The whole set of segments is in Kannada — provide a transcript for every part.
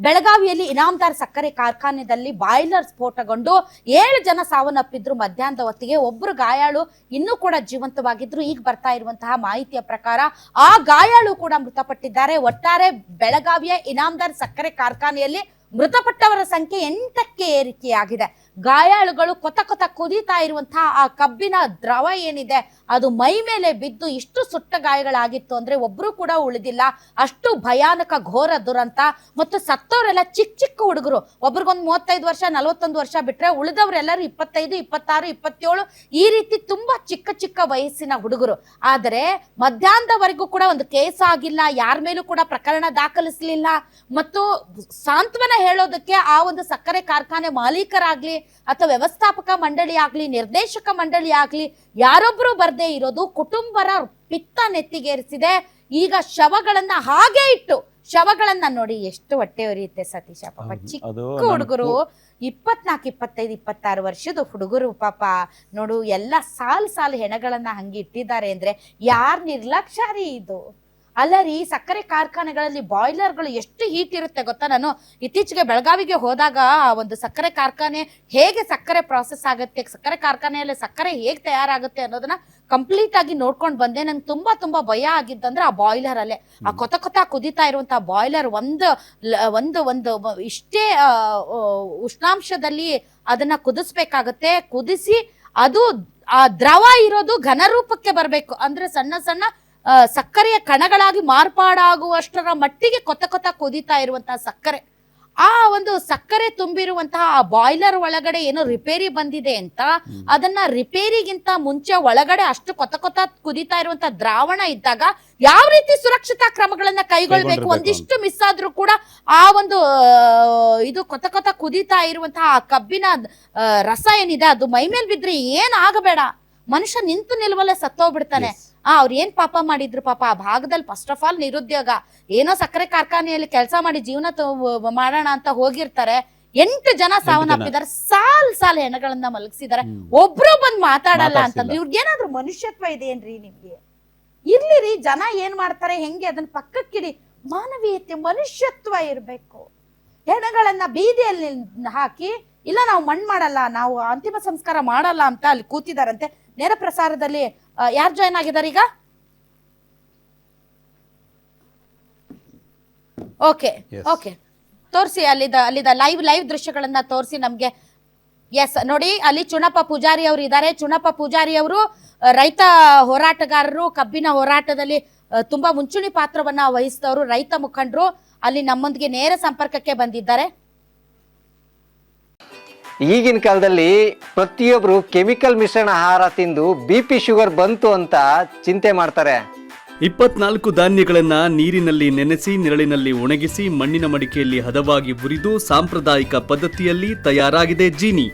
ಬೆಳಗಾವಿಯಲ್ಲಿ ಇನಾಮದಾರ್ ಸಕ್ಕರೆ ಕಾರ್ಖಾನೆಯಲ್ಲಿ ಬಾಯ್ಲರ್ ಸ್ಫೋಟಗೊಂಡು 7 ಜನ ಸಾವನ್ನಪ್ಪಿದ್ರು. ಮಧ್ಯಾಹ್ನದ ಹೊತ್ತಿಗೆ ಒಬ್ಬರು ಗಾಯಾಳು ಇನ್ನೂ ಕೂಡ ಜೀವಂತವಾಗಿದ್ರು. ಈಗ ಬರ್ತಾ ಇರುವಂತಹ ಮಾಹಿತಿಯ ಪ್ರಕಾರ ಆ ಗಾಯಾಳು ಕೂಡ ಮೃತಪಟ್ಟಿದ್ದಾರೆ. ಒಟ್ಟಾರೆ ಬೆಳಗಾವಿಯ ಇನಾಮದಾರ್ ಸಕ್ಕರೆ ಕಾರ್ಖಾನೆಯಲ್ಲಿ ಮೃತಪಟ್ಟವರ ಸಂಖ್ಯೆ 8ಕ್ಕೆ ಏರಿಕೆಯಾಗಿದೆ. ಗಾಯಾಳುಗಳು ಕೊತ ಕೊತ ಕುದೀತಾ ಇರುವಂತಹ ಆ ಕಬ್ಬಿನ ದ್ರವ ಏನಿದೆ ಅದು ಮೈ ಮೇಲೆ ಬಿದ್ದು ಇಷ್ಟು ಸುಟ್ಟ ಗಾಯಗಳಾಗಿತ್ತು ಅಂದ್ರೆ ಒಬ್ರು ಕೂಡ ಉಳಿದಿಲ್ಲ. ಅಷ್ಟು ಭಯಾನಕ ಘೋರ ದುರಂತ. ಮತ್ತು ಸತ್ತವರೆಲ್ಲ ಚಿಕ್ಕ ಚಿಕ್ಕ ಹುಡುಗರು. ಒಬ್ರಿಗೊಂದು 35 ವರ್ಷ 41 ವರ್ಷ ಬಿಟ್ರೆ ಉಳಿದವರೆಲ್ಲರೂ 25, 26, 27 ಈ ರೀತಿ ತುಂಬಾ ಚಿಕ್ಕ ಚಿಕ್ಕ ವಯಸ್ಸಿನ ಹುಡುಗರು. ಆದರೆ ಮಧ್ಯಾಹ್ನದವರೆಗೂ ಕೂಡ ಒಂದು ಕೇಸ್ ಆಗಿಲ್ಲ, ಯಾರ ಮೇಲೂ ಕೂಡ ಪ್ರಕರಣ ದಾಖಲಿಸಲಿಲ್ಲ. ಮತ್ತು ಸಾಂತ್ವನ ಹೇಳೋದಕ್ಕೆ ಆ ಒಂದು ಸಕ್ಕರೆ ಕಾರ್ಖಾನೆ ಮಾಲೀಕರಾಗ್ಲಿ ಅಥವಾ ವ್ಯವಸ್ಥಾಪಕ ಮಂಡಳಿ ಆಗ್ಲಿ ನಿರ್ದೇಶಕ ಮಂಡಳಿ ಆಗ್ಲಿ ಯಾರೊಬ್ರು ಬರ್ದೇ ಇರೋದು ಕುಟುಂಬರ ಪಿತ್ತ ನೆತ್ತಿಗೇರಿಸಿದೆ. ಈಗ ಶವಗಳನ್ನ ಹಾಗೆ ಇಟ್ಟು ಶವಗಳನ್ನ ನೋಡಿ ಎಷ್ಟು ಹೊಟ್ಟೆ ಉರಿಯುತ್ತೆ ಸತೀಶ. ಪಾಪ ಚಿಕ್ಕ ಹುಡುಗರು 24, 25, 26 ವರ್ಷದ ಹುಡುಗರು ಪಾಪ ನೋಡು ಎಲ್ಲ ಸಾಲು ಹೆಣಗಳನ್ನ ಹಂಗೆ ಇಟ್ಟಿದ್ದಾರೆ ಅಂದ್ರೆ ಯಾರ್ ನಿರ್ಲಕ್ಷ್ಯ ರೀ ಇದು? ಅಲ್ಲ ರೀ, ಸಕ್ಕರೆ ಕಾರ್ಖಾನೆಗಳಲ್ಲಿ ಬಾಯ್ಲರ್ಗಳು ಎಷ್ಟು ಹೀಟ್ ಇರುತ್ತೆ ಗೊತ್ತಾ? ನಾನು ಇತ್ತೀಚೆಗೆ ಬೆಳಗಾವಿಗೆ ಹೋದಾಗ ಒಂದು ಸಕ್ಕರೆ ಕಾರ್ಖಾನೆ ಹೇಗೆ ಸಕ್ಕರೆ ಪ್ರಾಸೆಸ್ ಆಗುತ್ತೆ, ಸಕ್ಕರೆ ಕಾರ್ಖಾನೆಯಲ್ಲಿ ಸಕ್ಕರೆ ಹೇಗೆ ತಯಾರಾಗುತ್ತೆ ಅನ್ನೋದನ್ನ ಕಂಪ್ಲೀಟ್ ಆಗಿ ನೋಡ್ಕೊಂಡು ಬಂದೆ. ನಂಗೆ ತುಂಬಾ ಭಯ ಆಗಿದ್ದಂದ್ರೆ ಆ ಬಾಯ್ಲರ್ ಅಲ್ಲೇ ಆ ಕೊತ ಕುದೀತಾ ಇರುವಂತಹ ಬಾಯ್ಲರ್ ಒಂದು ಇಷ್ಟೇ ಉಷ್ಣಾಂಶದಲ್ಲಿ ಅದನ್ನ ಕುದಿಸ್ಬೇಕಾಗತ್ತೆ. ಕುದಿಸಿ ಅದು ಆ ದ್ರವ ಇರೋದು ಘನರೂಪಕ್ಕೆ ಬರಬೇಕು. ಅಂದ್ರೆ ಸಣ್ಣ ಸಕ್ಕರೆಯ ಕಣಗಳಾಗಿ ಮಾರ್ಪಾಡಾಗುವಷ್ಟರ ಮಟ್ಟಿಗೆ ಕೊತ ಕುದೀತಾ ಇರುವಂತಹ ಸಕ್ಕರೆ. ಆ ಒಂದು ಸಕ್ಕರೆ ತುಂಬಿರುವಂತಹ ಆ ಬಾಯ್ಲರ್ ಒಳಗಡೆ ಏನೋ ರಿಪೇರಿ ಬಂದಿದೆ ಅಂತ ಅದನ್ನ ರಿಪೇರಿಗಿಂತ ಮುಂಚೆ ಒಳಗಡೆ ಅಷ್ಟು ಕೊತ ಕುದೀತಾ ಇರುವಂತಹ ದ್ರಾವಣ ಇದ್ದಾಗ ಯಾವ ರೀತಿ ಸುರಕ್ಷತಾ ಕ್ರಮಗಳನ್ನ ಕೈಗೊಳ್ಬೇಕು? ಒಂದಿಷ್ಟು ಮಿಸ್ ಆದ್ರೂ ಕೂಡ ಆ ಒಂದು ಇದು ಕೊತ ಕುದೀತಾ ಇರುವಂತಹ ಆ ಕಬ್ಬಿನ ರಸ ಏನಿದೆ ಅದು ಮೈ ಮೇಲೆ ಬಿದ್ರೆ ಏನ್ ಆಗಬೇಡ, ಮನುಷ್ಯ ನಿಂತು ನಿಲ್ವಲ್ಲ ಸತ್ತೋಗ್ಬಿಡ್ತಾನೆ. ಅವ್ರು ಏನ್ ಪಾಪ ಮಾಡಿದ್ರು ಪಾಪ ಆ ಭಾಗದಲ್ಲಿ? ಫಸ್ಟ್ ಆಫ್ ಆಲ್ ನಿರುದ್ಯೋಗ, ಏನೋ ಸಕ್ಕರೆ ಕಾರ್ಖಾನೆಯಲ್ಲಿ ಕೆಲಸ ಮಾಡಿ ಜೀವನ ಮಾಡೋಣ ಅಂತ ಹೋಗಿರ್ತಾರೆ. 8 ಜನ ಸಾವನ್ನಪ್ಪಿದ್ದಾರೆ. ಸಾಲ್ ಹೆಣಗಳನ್ನ ಮಲಗಿಸಿದ್ದಾರೆ. ಒಬ್ರು ಬಂದ್ ಮಾತಾಡಲ್ಲ ಅಂತಂದ್ರೆ ಇವ್ರಿಗೆ ಏನಾದ್ರು ಮನುಷ್ಯತ್ವ ಇದೆಯೇನ್ರಿ ನಿಮ್ಗೆ? ಇರ್ಲಿರಿ, ಜನ ಏನ್ ಮಾಡ್ತಾರೆ ಹೆಂಗೆ ಅದನ್ನ ಪಕ್ಕಕ್ಕಿಡಿ. ಮಾನವೀಯತೆ ಮನುಷ್ಯತ್ವ ಇರ್ಬೇಕು. ಹೆಣಗಳನ್ನ ಬೀದಿಯಲ್ಲಿ ಹಾಕಿ ಇಲ್ಲ ನಾವು ಮಣ್ಣು ಮಾಡಲ್ಲ, ನಾವು ಅಂತಿಮ ಸಂಸ್ಕಾರ ಮಾಡಲ್ಲ ಅಂತ ಅಲ್ಲಿ ಕೂತಿದಾರಂತೆ. ನೇರ ಪ್ರಸಾರದಲ್ಲಿ ಯಾರು ಜಾಯ್ನ್ ಆಗಿದ್ದಾರೆ ಈಗ? ಓಕೆ ತೋರಿಸಿ, ಅಲ್ಲಿದ ಲೈವ್ ದೃಶ್ಯಗಳನ್ನ ತೋರಿಸಿ ನಮ್ಗೆ. ಎಸ್ ನೋಡಿ, ಅಲ್ಲಿ ಚುಣಪ್ಪ ಪೂಜಾರಿ ಅವರು ಇದ್ದಾರೆ. ಚುಣಪ್ಪ ಪೂಜಾರಿ ಅವರು ರೈತ ಹೋರಾಟಗಾರರು, ಕಬ್ಬಿನ ಹೋರಾಟದಲ್ಲಿ ತುಂಬಾ ಮುಂಚೂಣಿ ಪಾತ್ರವನ್ನ ವಹಿಸಿದವರು, ರೈತ ಮುಖಂಡರು. ಅಲ್ಲಿ ನಮ್ಮೊಂದಿಗೆ ನೇರ ಸಂಪರ್ಕಕ್ಕೆ ಬಂದಿದ್ದಾರೆ. ಈಗಿನ ಕಾಲದಲ್ಲಿ ಪ್ರತಿಯೊಬ್ರು ಕೆಮಿಕಲ್ ಮಿಶ್ರಣ ಆಹಾರ ತಿಂದು BP ಶುಗರ್ ಬಂತು ಅಂತ ಚಿಂತೆ ಮಾಡ್ತಾರೆ. 24 ಧಾನ್ಯಗಳನ್ನ ನೀರಿನಲ್ಲಿ ನೆನೆಸಿ ನೆರಳಿನಲ್ಲಿ ಒಣಗಿಸಿ ಮಣ್ಣಿನ ಮಡಿಕೆಯಲ್ಲಿ ಹದವಾಗಿ ಹುರಿದು ಸಾಂಪ್ರದಾಯಿಕ ಪದ್ಧತಿಯಲ್ಲಿ ತಯಾರಾಗಿದೆ ಜೀನಿ.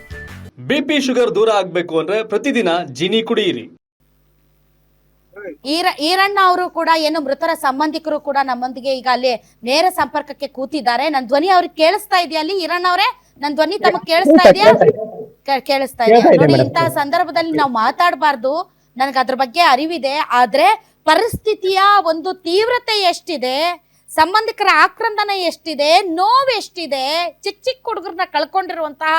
BP ಶುಗರ್ ದೂರ ಆಗ್ಬೇಕು ಅಂದ್ರೆ ಪ್ರತಿದಿನ ಜೀನಿ ಕುಡಿಯಿರಿ. ಈರಣ್ಣ ಅವರು ಕೂಡ ಏನು ಮೃತರ ಸಂಬಂಧಿಕರು ಕೂಡ ನಮ್ಮೊಂದಿಗೆ ಈಗ ಅಲ್ಲಿ ನೇರ ಸಂಪರ್ಕಕ್ಕೆ ಕೂತಿದ್ದಾರೆ. ನನ್ನ ಧ್ವನಿ ಅವ್ರಿಗೆ ಕೇಳಿಸ್ತಾ ಇದೆಯಾ? ಅಲ್ಲಿ ಈರಣ್ಣ ಅವರೇ, ನನ್ನ ಧ್ವನಿ ತಮಗೆ ಕೇಳಿಸ್ತಾ ಇದೆಯಾ? ಕೇಳಿಸ್ತಾ ಇದೆಯಾ? ನೋಡಿ, ಇಂತಹ ಸಂದರ್ಭದಲ್ಲಿ ನಾವು ಮಾತಾಡಬಾರ್ದು, ನನಗೆ ಅದ್ರ ಬಗ್ಗೆ ಅರಿವಿದೆ. ಆದ್ರೆ ಪರಿಸ್ಥಿತಿಯ ಒಂದು ತೀವ್ರತೆ ಎಷ್ಟಿದೆ, ಸಂಬಂಧಿಕರ ಆಕ್ರಂದನ ಎಷ್ಟಿದೆ, ನೋವು ಎಷ್ಟಿದೆ, ಚಿಕ್ಕ ಹುಡುಗರನ್ನ ಕಳ್ಕೊಂಡಿರುವಂತಹ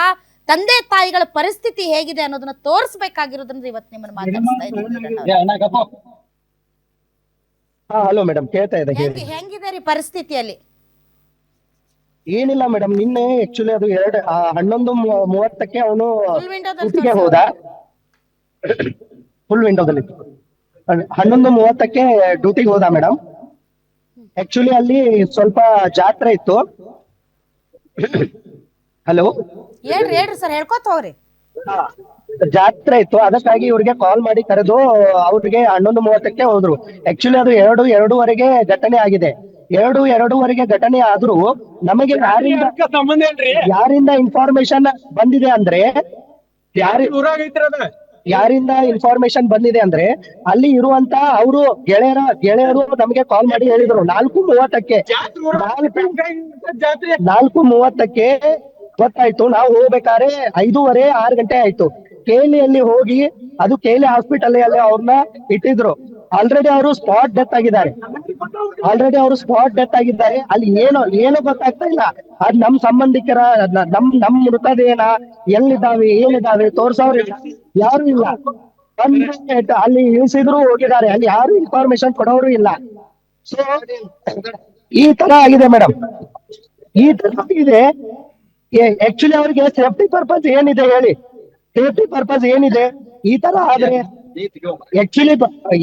ತಂದೆ ತಾಯಿಗಳ ಪರಿಸ್ಥಿತಿ ಹೇಗಿದೆ ಅನ್ನೋದನ್ನ ತೋರಿಸಬೇಕಾಗಿರೋದ್ರಿಂದ ಇವತ್ತು ನಿಮ್ಮನ್ನ ಮಾತಾಡ್ತಾ ಇದ್ದೀನಿ. ಹಲೋ ಮೇಡಮ್, ಕೇಳ್ತಾ ಇದೆ. ಹೆಂಗಿದೆ ರೀ ಪರಿಸ್ಥಿತಿಯಲ್ಲಿ? ಏನಿಲ್ಲ ಮೇಡಮ್, ನಿನ್ನೆ ಆಕ್ಚುಲಿ ಅದು 11:30ಕ್ಕೆ ಅವನು ಡ್ಯೂಟಿಗೆ ಹೋದ. ಫುಲ್ ವಿಂಡೋದಲ್ಲಿ 11:30ಕ್ಕೆ ಡ್ಯೂಟಿಗೆ ಹೋದ ಮೇಡಮ್. ಆಕ್ಚುಲಿ ಅಲ್ಲಿ ಸ್ವಲ್ಪ ಜಾತ್ರೆ ಇತ್ತು. ಹಲೋ ಹೇಳ್ರಿ ಸರ್, ಹೇಳ್ಕೊತ ಹೋಗ್ರಿ. ಜಾತ್ರೆ ಇತ್ತು, ಅದಕ್ಕಾಗಿ ಇವ್ರಿಗೆ ಕಾಲ್ ಮಾಡಿ ಕರೆದು ಅವ್ರಿಗೆ 11:30ಕ್ಕೆ ಹೋದ್ರು. ಆಕ್ಚುಲಿ ಅದು 2:02ವರೆಗೆ ಘಟನೆ ಆಗಿದೆ. 2:02ವರೆಗೆ ಘಟನೆ ಆದ್ರೂ ನಮಗೆ ಯಾರಿಂದ ಇನ್ಫಾರ್ಮೇಶನ್ ಬಂದಿದೆ ಅಂದ್ರೆ ಯಾರಿಂದ ಇನ್ಫಾರ್ಮೇಶನ್ ಬಂದಿದೆ ಅಂದ್ರೆ ಅಲ್ಲಿ ಇರುವಂತ ಅವರು ಗೆಳೆಯರು ನಮಗೆ ಕಾಲ್ ಮಾಡಿ ಹೇಳಿದ್ರು 4:30ಕ್ಕೆ 4:30ಕ್ಕೆ ಗೊತ್ತಾಯ್ತು. ನಾವು ಹೋಗ್ಬೇಕಾದ್ರೆ 5:15, 6 ಗಂಟೆ ಆಯ್ತು. ಕೇಲಿಯಲ್ಲಿ ಹೋಗಿ ಅದು ಕೇಲಿ ಹಾಸ್ಪಿಟಲ್ ಅಲ್ಲಿ ಅವ್ರನ್ನ ಇಟ್ಟಿದ್ರು. ಆಲ್ರೆಡಿ ಅವರು ಸ್ಪಾಟ್ ಡೆತ್ ಆಗಿದ್ದಾರೆ. ಆಲ್ರೆಡಿ ಅವರು ಸ್ಪಾಟ್ ಡೆತ್ ಆಗಿದ್ದಾರೆ. ಅಲ್ಲಿ ಏನೋ ಗೊತ್ತಾಗ್ತಾ ಇಲ್ಲ. ಅದ್ ನಮ್ ಸಂಬಂಧಿಕರ ನಮ್ ಮೃತದೇಹನ ಎಲ್ಲಿದ್ದಾವೆ ಏನಿದ್ದಾವೆ ತೋರ್ಸೋರಿಲ್ಲ, ಯಾರು ಇಲ್ಲ. ಅಲ್ಲಿ ಇಳಿಸಿದ್ರು ಹೋಗಿದ್ದಾರೆ, ಅಲ್ಲಿ ಯಾರು ಇನ್ಫಾರ್ಮೇಶನ್ ಕೊಡೋರು ಇಲ್ಲ. ಸೊ ಈ ತರ ಆಗಿದೆ ಮೇಡಮ್, ಈ ತರ ಆಗಿದೆ. ಆಕ್ಚುಲಿ ಅವ್ರಿಗೆ ಸೇಫ್ಟಿ ಪರ್ಪಸ್ ಏನಿದೆ ಹೇಳಿ, ಸೇಫ್ಟಿ ಪರ್ಪಸ್ ಏನಿದೆ? ಈ ತರ ಆದ್ರೆ ಆಕ್ಚುಲಿ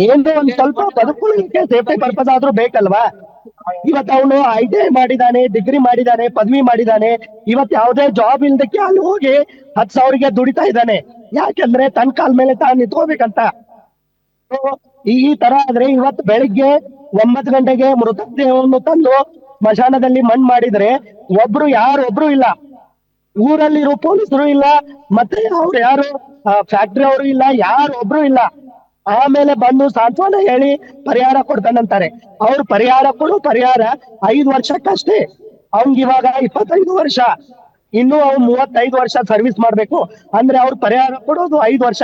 ಏನೋ ಒಂದ್ ಸ್ವಲ್ಪ ಬದುಕೊಳ್ಳಿಕ್ಕೆ ಸೇಫ್ಟಿ ಪರ್ಪಸ್ ಆದ್ರೂ ಬೇಕಲ್ವಾ? ಇವತ್ತು ಅವನು ITI ಮಾಡಿದಾನೆ, ಡಿಗ್ರಿ ಮಾಡಿದಾನೆ, ಪದವಿ ಮಾಡಿದಾನೆ. ಇವತ್ ಯಾವ್ದೇ ಜಾಬ್ ಇಲ್ದಕ್ಕೆ ಅಲ್ಲಿ ಹೋಗಿ 10,000ಗೆ ದುಡಿತಾ ಇದ್ದಾನೆ. ಯಾಕಂದ್ರೆ ತನ್ ಕಾಲ್ ಮೇಲೆ ತಾನು ನಿಂತ್ಕೋಬೇಕಂತ. So, ಈ ತರ ಆದ್ರೆ ಇವತ್ತು ಬೆಳಿಗ್ಗೆ 9 ಗಂಟೆಗೆ ಮೃತದೇಹವನ್ನು ತಂದು ಸ್ಮಶಾನದಲ್ಲಿ ಮಣ್ಣು ಮಾಡಿದ್ರೆ ಯಾರೊಬ್ರು ಇಲ್ಲ. ಊರಲ್ಲಿರೋ ಪೊಲೀಸರು ಇಲ್ಲ, ಮತ್ತೆ ಅವ್ರು ಯಾರು ಫ್ಯಾಕ್ಟ್ರಿ ಅವರು ಇಲ್ಲ, ಯಾರೊಬ್ರು ಇಲ್ಲ. ಆಮೇಲೆ ಬಂದು ಸಾಂತ್ವನ ಹೇಳಿ ಪರಿಹಾರ ಕೊಡ್ತಾನಂತಾರೆ. ಅವ್ರು ಪರಿಹಾರ 5 ವರ್ಷಕ್ಕಷ್ಟೇ. ಅವ್ನಿಗೆ ಇವಾಗ 25 ವರ್ಷ, ಇನ್ನು ಅವ್ನು 35 ವರ್ಷ ಸರ್ವಿಸ್ ಮಾಡ್ಬೇಕು ಅಂದ್ರೆ ಅವ್ರು ಪರಿಹಾರ ಕೊಡೋದು 5 ವರ್ಷ.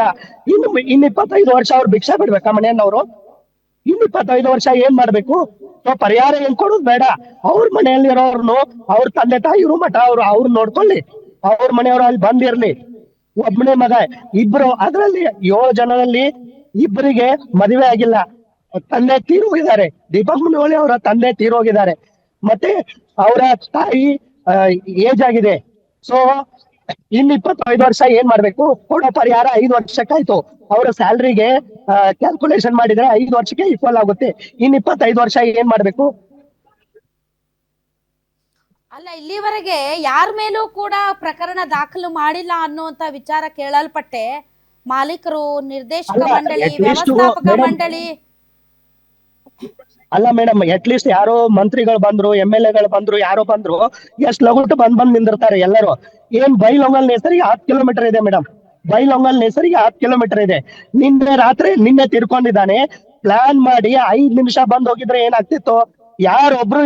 ಇನ್ನು 25 ವರ್ಷ ಅವ್ರು ಭಿಕ್ಷೆ ಬಿಡ್ಬೇಕಾ ಮನೆಯನ್ನವರು? ಇನ್ನು 25 ವರ್ಷ ಏನ್ ಮಾಡ್ಬೇಕು? ಸೊ ಪರಿಹಾರ ಏನ್ ಕೊಡೋದು ಬೇಡ. ಅವ್ರ ಮನೆಯಲ್ಲಿರೋರ್ನು ಅವ್ರ ತಂದೆ ತಾಯಿರು ಮಠ ಅವ್ರು ನೋಡ್ಕೊಳ್ಳಿ, ಅವ್ರ ಮನೆಯವರು ಅಲ್ಲಿ ಬಂದಿರ್ಲಿ. ಒಬ್ಬನೇ ಮಗ, ಇಬ್ರು, ಅದ್ರಲ್ಲಿ 7 ಜನರಲ್ಲಿ ಇಬ್ಬರಿಗೆ ಮದುವೆ ಆಗಿಲ್ಲ, ತಂದೆ ತೀರೋಗಿದ್ದಾರೆ. ದೀಪಕ್ ಮುನಿಹೊಳಿ ಅವರ ತಂದೆ ತೀರೋಗಿದ್ದಾರೆ, ಮತ್ತೆ ಅವರ ತಾಯಿ ಏಜ್ ಆಗಿದೆ. ಸೊ ಇನ್ 25 ವರ್ಷ ಏನ್ ಮಾಡ್ಬೇಕು? ಕೊಡೋ ಪರಿಹಾರ 5 ವರ್ಷಕ್ಕಾಯ್ತು. ಅವರ ಸ್ಯಾಲ್ರಿಗೆ ಕ್ಯಾಲ್ಕುಲೇಷನ್ ಮಾಡಿದ್ರೆ 5 ವರ್ಷಕ್ಕೆ ಈಕ್ವಲ್ ಆಗುತ್ತೆ. ಇನ್ 25 ವರ್ಷ ಏನ್ ಮಾಡ್ಬೇಕು? ಅಲ್ಲ, ಇಲ್ಲಿವರೆಗೆ ಯಾರ ಮೇಲೂ ಕೂಡ ಪ್ರಕರಣ ದಾಖಲು ಮಾಡಿಲ್ಲ ಅನ್ನುವಂತ ವಿಚಾರ ಕೇಳಲ್ಪಟ್ಟೆ. ಮಾಲೀಕರು, ನಿರ್ದೇಶಕ ಮಂಡಳಿ, ವ್ಯವಸ್ಥಾಪಕ ಮಂಡಳಿ. ಅಲ್ಲ ಮೇಡಮ್, ಅಟ್ ಲೀಸ್ಟ್ ಯಾರೋ ಮಂತ್ರಿಗಳು ಬಂದ್ರು, MLA ಗಳು ಬಂದ್ರು, ಯಾರೋ ಬಂದ್ರು, ಎಷ್ಟ್ ಲಗುಟ್ಟು ಬಂದ್ ನಿಂದಿರ್ತಾರೆ ಎಲ್ಲರೂ. ಏನ್ ಬೈಲೊಂಗಲ್ ಹೆಸರಿಗೆ 10 ಕಿಲೋಮೀಟರ್ ಇದೆ ಮೇಡಮ್, ಬೈಲೊಂಗಲ್ ಹೆಸರಿಗೆ 10 ಕಿಲೋಮೀಟರ್ ಇದೆ. ನಿನ್ನೆ ತಿರ್ಕೊಂಡಿದ್ದಾನೆ. ಪ್ಲಾನ್ ಮಾಡಿ 5 ನಿಮಿಷ ಬಂದ್ ಹೋಗಿದ್ರೆ ಏನಾಗ್ತಿತ್ತು? ಯಾರೊಬ್ರು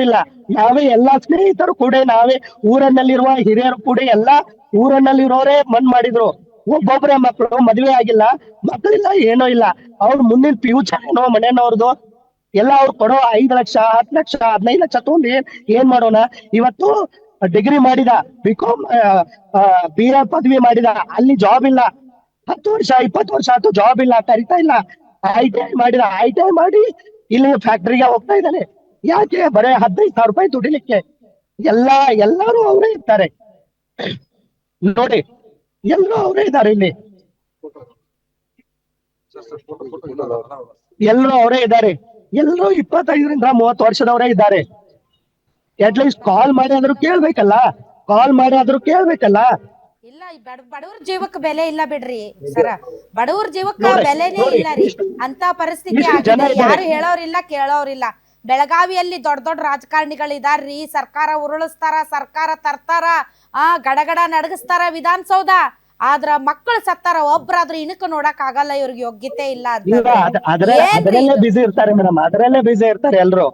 ಇಲ್ಲ. ನಾವೇ ಎಲ್ಲಾ ಸ್ನೇಹಿತರು ಕೂಡ, ನಾವೇ ಊರನ್ನಲ್ಲಿರುವ ಹಿರಿಯರು ಕೂಡ ಎಲ್ಲಾ ಊರನ್ನಲ್ಲಿರೋರೇ ಮನ್ ಮಾಡಿದ್ರು. ಒಬ್ಬೊಬ್ರೆ ಮಕ್ಕಳು, ಮದ್ವೆ ಆಗಿಲ್ಲ, ಮಕ್ಕಳಿಲ್ಲ, ಏನೋ ಇಲ್ಲ. ಅವ್ರ ಮುಂದಿನ ಫ್ಯೂಚರ್ ಏನೋ ಮನೆಯವ್ರದ್ದು ಎಲ್ಲ ಅವ್ರು ಕೊಡೋ 5 ಲಕ್ಷ, 10 ಲಕ್ಷ, 15 ಲಕ್ಷ ತಗೊಂಡು ಏನ್ ಮಾಡೋಣ? ಇವತ್ತು ಡಿಗ್ರಿ ಮಾಡಿದ, BCom BA ಪದವಿ ಮಾಡಿದ, ಅಲ್ಲಿ ಜಾಬ್ ಇಲ್ಲ. 10 ವರ್ಷ 20 ವರ್ಷ ಆಯ್ತು, ಜಾಬ್ ಇಲ್ಲ, ಕರಿತಾ ಇಲ್ಲ. ITI ಮಾಡಿ ಇಲ್ಲಿ ಫ್ಯಾಕ್ಟ್ರಿಗೆ ಹೋಗ್ತಾ ಇದ್ದಾನೆ. ಯಾಕೆ? ಬರೇ 15,000 ರೂಪಾಯಿ ದುಡಿಲಿಕ್ಕೆ. ಎಲ್ಲಾರು ಅವರೇ ಇರ್ತಾರೆ ನೋಡಿ, ಎಲ್ಲರೂ ಅವರೇ ಇದ್ದಾರೆ ಇಲ್ಲಿ, ಎಲ್ಲರೂ ಅವರೇ ಇದ್ದಾರೆ. ಎಲ್ಲರೂ 25ರಿಂದ 30 ವರ್ಷದವರೇ ಇದ್ದಾರೆ. ಅಟ್ಲೀಸ್ಟ್ ಕಾಲ್ ಮಾಡಿ ಆದ್ರೂ ಕೇಳ್ಬೇಕಲ್ಲ. ಇಲ್ಲ, ಬಡವ್ರ ಜೀವಕ್ಕೆ ಬೆಲೆ ಇಲ್ಲ ಬಿಡ್ರಿ ಸರ, ಬಡವ್ರ ಜೀವಕ್ಕ ಬೆಲೆನೇ ಇಲ್ಲ ರೀ. ಅಂತ ಪರಿಸ್ಥಿತಿ ಆಗಿದೆ. ಯಾರು ಹೇಳೋರಿಲ್ಲ, ಕೇಳೋರಿಲ್ಲ. ಬೆಳಗಾವಿಯಲ್ಲಿ ದೊಡ್ಡ ದೊಡ್ಡ ರಾಜಕಾರಣಿಗಳಿದಾರ್ರಿ. ಸರ್ಕಾರ ಉರುಳಿಸ್ತಾರ, ಸರ್ಕಾರ ತರ್ತಾರ, ಗಡಗಡ ನಡಗಿಸ್ತಾರ ವಿಧಾನಸೌಧ. ಆದ್ರ ಮಕ್ಕಳು ಸತ್ತಾರ, ಒಬ್ರಾದ್ರೂ ಇಣಕ್ ನೋಡಕ್ ಆಗಲ್ಲ. ಇವ್ರಿಗೆ ಯೋಗ್ಯತೆ ಇಲ್ಲ ಅಂತ ಅದರಲ್ಲೇ ಬಿಸಿ ಇರ್ತಾರೆ ಮೇಡಮ್, ಅದರಲ್ಲೇ ಬಿಸಿ ಇರ್ತಾರೆ ಎಲ್ರು.